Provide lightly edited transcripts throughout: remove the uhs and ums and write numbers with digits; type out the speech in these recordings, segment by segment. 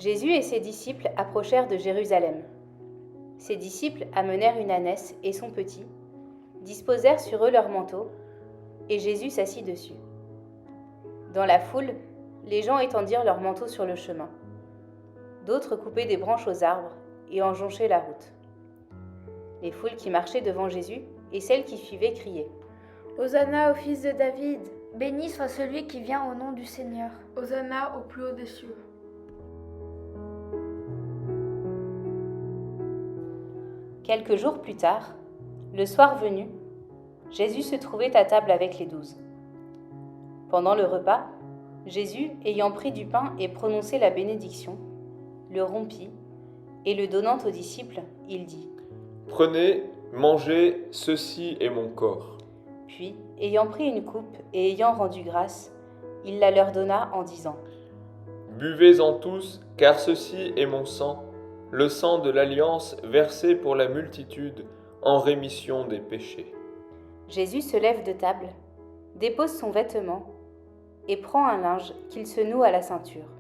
Jésus et ses disciples approchèrent de Jérusalem. Ses disciples amenèrent une ânesse et son petit, disposèrent sur eux leurs manteaux, et Jésus s'assit dessus. Dans la foule, les gens étendirent leurs manteaux sur le chemin. D'autres coupaient des branches aux arbres et en jonchaient la route. Les foules qui marchaient devant Jésus et celles qui suivaient criaient « Hosanna au fils de David! Béni soit celui qui vient au nom du Seigneur. Hosanna au plus haut des cieux. » Quelques jours plus tard, le soir venu, Jésus se trouvait à table avec les 12. Pendant le repas, Jésus, ayant pris du pain et prononcé la bénédiction, le rompit, et le donnant aux disciples, il dit « Prenez, mangez, ceci est mon corps. » Puis, ayant pris une coupe et ayant rendu grâce, il la leur donna en disant « Buvez-en tous, car ceci est mon sang, le sang de l'alliance versé pour la multitude en rémission des péchés. » Jésus se lève de table, dépose son vêtement et prend un linge qu'il se noue à la ceinture.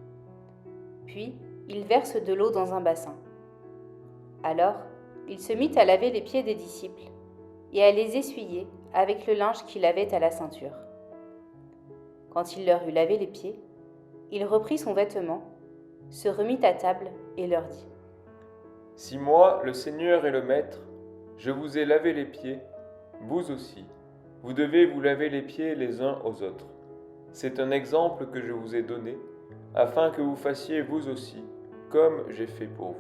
Puis, il verse de l'eau dans un bassin. Alors, il se mit à laver les pieds des disciples et à les essuyer avec le linge qu'il avait à la ceinture. Quand il leur eut lavé les pieds, il reprit son vêtement, se remit à table et leur dit « Si moi, le Seigneur et le Maître, je vous ai lavé les pieds, vous aussi, vous devez vous laver les pieds les uns aux autres. C'est un exemple que je vous ai donné, afin que vous fassiez vous aussi, comme j'ai fait pour vous. »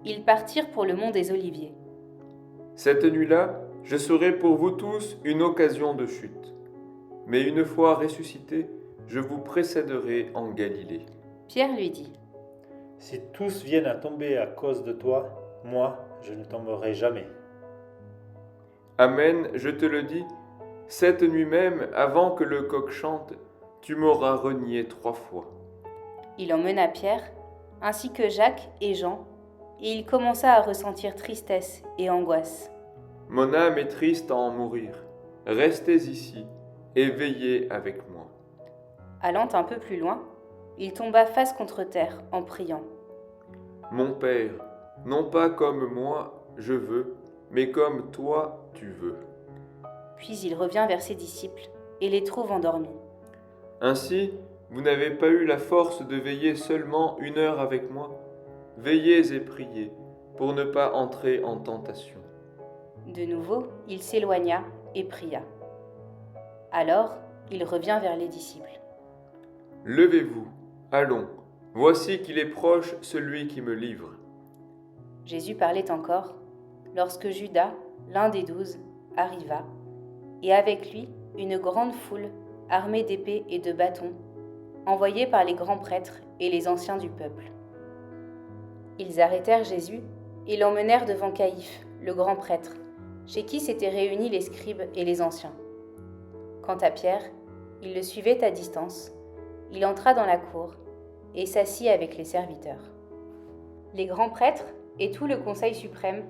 Ils partirent pour le mont des Oliviers. Cette nuit-là, je serai pour vous tous une occasion de chute. Mais une fois ressuscité, je vous précéderai en Galilée. Pierre lui dit « Si tous viennent à tomber à cause de toi, moi, je ne tomberai jamais. » Amen, je te le dis, cette nuit même, avant que le coq chante, tu m'auras renié 3 fois. Il emmena Pierre, ainsi que Jacques et Jean, et il commença à ressentir tristesse et angoisse. « Mon âme est triste à en mourir. Restez ici et veillez avec moi. » Allant un peu plus loin, il tomba face contre terre en priant. « Mon Père, non pas comme moi je veux, mais comme toi tu veux. » Puis il revient vers ses disciples et les trouve endormis. « Ainsi, vous n'avez pas eu la force de veiller seulement 1 heure avec moi? Veillez et priez pour ne pas entrer en tentation. » De nouveau, il s'éloigna et pria. Alors, il revient vers les disciples. « Levez-vous, allons, voici qu'il est proche celui qui me livre. » Jésus parlait encore, lorsque Judas, l'un des 12, arriva, et avec lui une grande foule armée d'épées et de bâtons, envoyée par les grands prêtres et les anciens du peuple. Ils arrêtèrent Jésus et l'emmenèrent devant Caïphe, le grand prêtre, chez qui s'étaient réunis les scribes et les anciens. Quant à Pierre, il le suivait à distance. Il entra dans la cour et s'assit avec les serviteurs. Les grands prêtres et tout le conseil suprême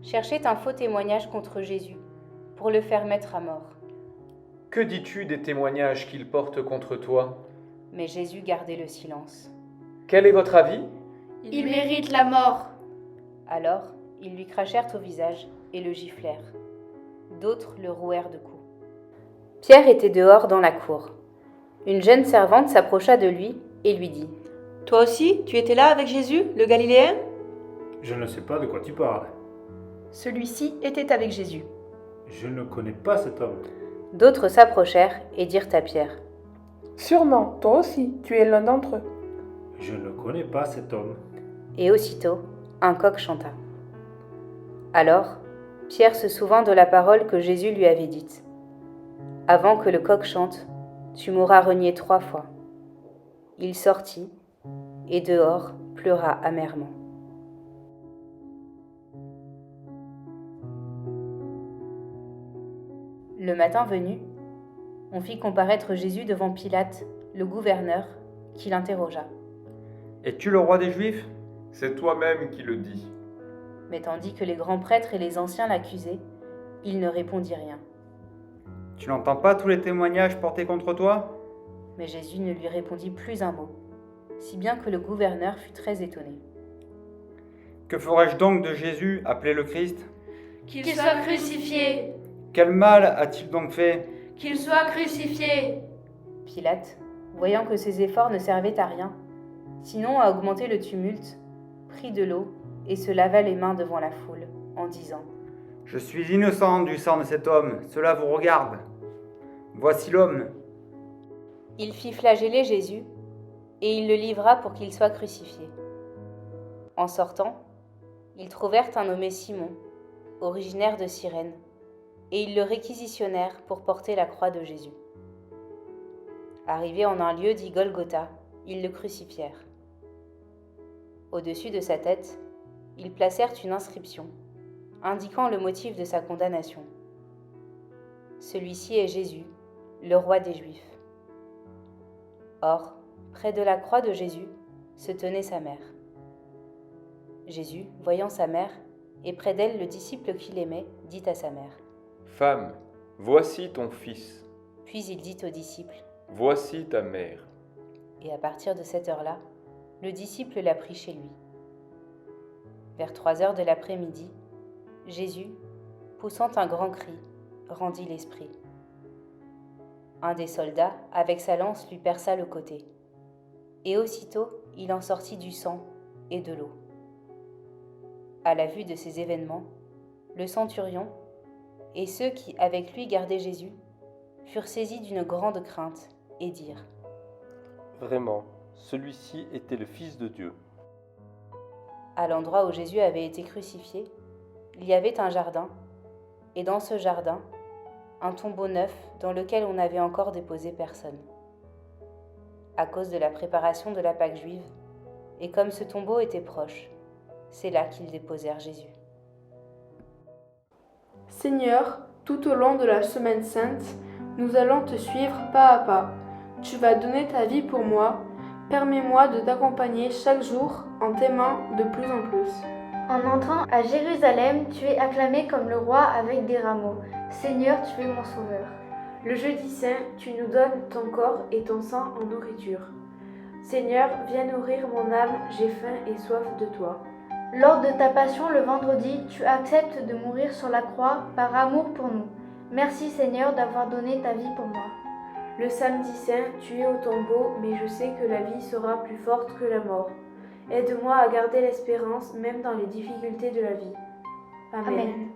cherchaient un faux témoignage contre Jésus pour le faire mettre à mort. « Que dis-tu des témoignages qu'ils portent contre toi ?» Mais Jésus gardait le silence. « Quel est votre avis ?» Il mérite la mort. Alors, ils lui crachèrent au visage et le giflèrent. D'autres le rouèrent de coups. Pierre était dehors dans la cour. Une jeune servante s'approcha de lui et lui dit « Toi aussi, tu étais là avec Jésus, le Galiléen ?»« Je ne sais pas de quoi tu parles. » Celui-ci était avec Jésus. « Je ne connais pas cet homme. » D'autres s'approchèrent et dirent à Pierre « Sûrement, toi aussi, tu es l'un d'entre eux. » « Je ne connais pas cet homme. » Et aussitôt, un coq chanta. Alors, Pierre se souvint de la parole que Jésus lui avait dite. « Avant que le coq chante, tu m'auras renié 3 fois. » Il sortit et dehors pleura amèrement. Le matin venu, on fit comparaître Jésus devant Pilate, le gouverneur, qui l'interrogea. « Es-tu le roi des Juifs ?» C'est toi-même qui le dis. Mais tandis que les grands prêtres et les anciens l'accusaient, il ne répondit rien. Tu n'entends pas tous les témoignages portés contre toi? Mais Jésus ne lui répondit plus un mot, si bien que le gouverneur fut très étonné. Que ferai-je donc de Jésus, appelé le Christ? Qu'il soit crucifié. Quel mal a-t-il donc fait? Qu'il soit crucifié. Pilate, voyant que ses efforts ne servaient à rien, sinon à augmenter le tumulte, prit de l'eau et se lava les mains devant la foule, en disant : Je suis innocent du sang de cet homme, cela vous regarde. Voici l'homme. Il fit flageller Jésus, et il le livra pour qu'il soit crucifié. En sortant, ils trouvèrent un nommé Simon, originaire de Cyrène, et ils le réquisitionnèrent pour porter la croix de Jésus. Arrivé en un lieu dit Golgotha, ils le crucifièrent. Au-dessus de sa tête, ils placèrent une inscription, indiquant le motif de sa condamnation. Celui-ci est Jésus, le roi des Juifs. Or, près de la croix de Jésus, se tenait sa mère. Jésus, voyant sa mère, et près d'elle le disciple qu'il aimait, dit à sa mère : Femme, voici ton fils, Puis il dit au disciple, voici ta mère. et à partir de cette heure-là, le disciple l'a pris chez lui. Vers 3 heures de l'après-midi, Jésus, poussant un grand cri, rendit l'esprit. Un des soldats, avec sa lance, lui perça le côté. Et aussitôt, il en sortit du sang et de l'eau. À la vue de ces événements, le centurion et ceux qui, avec lui, gardaient Jésus, furent saisis d'une grande crainte et dirent : Vraiment, celui-ci était le Fils de Dieu. À l'endroit où Jésus avait été crucifié, il y avait un jardin, et dans ce jardin, un tombeau neuf dans lequel on n'avait encore déposé personne. À cause de la préparation de la Pâque juive, et comme ce tombeau était proche, c'est là qu'ils déposèrent Jésus. Seigneur, tout au long de la Semaine Sainte, nous allons te suivre pas à pas. Tu vas donner ta vie pour moi. Permets-moi de t'accompagner chaque jour en t'aimant de plus en plus. En entrant à Jérusalem, tu es acclamé comme le roi avec des rameaux. Seigneur, tu es mon sauveur. Le jeudi saint, tu nous donnes ton corps et ton sang en nourriture. Seigneur, viens nourrir mon âme, j'ai faim et soif de toi. Lors de ta passion le vendredi, tu acceptes de mourir sur la croix par amour pour nous. Merci Seigneur d'avoir donné ta vie pour moi. Le samedi saint, tu es au tombeau, mais je sais que la vie sera plus forte que la mort. Aide-moi à garder l'espérance même dans les difficultés de la vie. Amen. Amen.